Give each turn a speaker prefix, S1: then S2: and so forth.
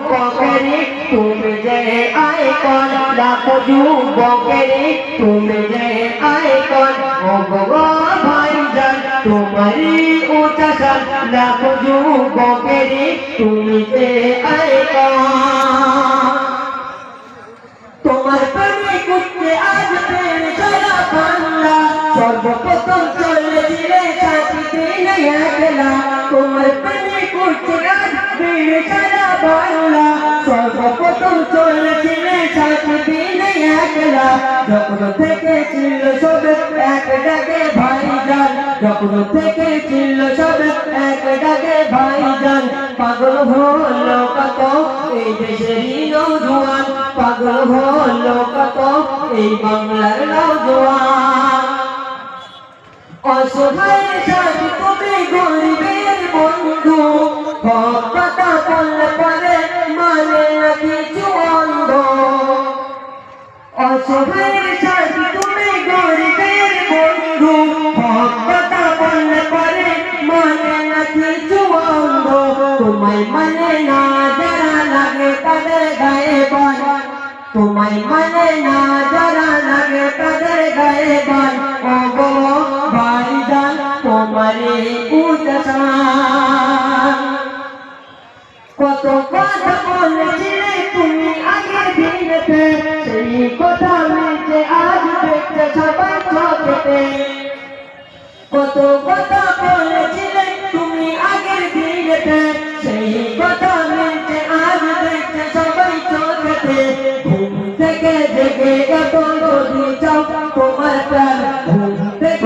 S1: বকেরে তুমি যে আইকন লাখো যুবকেরে তুমি যে আইকন ও গো ভাইজান তোমারই উচ্চারণ লাখো যুবকেরে তুমি যে আইকন তোমার প্রেমে করতে আজ প্রেম সারা বাংলা সর্বপ্রথম চলেছিলে সাথীতে একলা তোমার প্রেমে করতে আজ প্রেম সারা বাংলা সর্বপ্রথম চলেছিলে সাথীতে একলা যখন থেকে ছিল সব এক ডাকে ভাইজান যখন থেকে ছিল সব এক ডাকে ভাইজান পাগল হলো কত এই দেশেরই নওজোয়ান পাগল হলো কত এই বাংলার নওজোয়ান অসহায় সাথী তুমি গরিবের বন্ধু হক কথা বললে পরে মানে না কিছু অন্ধ অসহায় সাথী তুমি গরিবের বন্ধু হক কথা বললে পরে মানে না কিছু অন্ধ তোমায় মানে না যারা লাগে তাদের গায়ে বল তোমায় মানে না যারা লাগে তাদের গায়ে বল ও গো ভাইজান তোমারে উচ্চারণ কত কথা বলেছিলে তুমি আগের দিনেতে সেই কথা মিটে আজ দেখতে সবাই চোখেতে কত কথা বলেছিলে তুমি আগের দিনেতে সেই কথা মিটে আজ দেখতে সবাই চোখেতে ঘুম থেকে জেগে এত যদি চাও তোমার প্রাণ ঘুম থেকে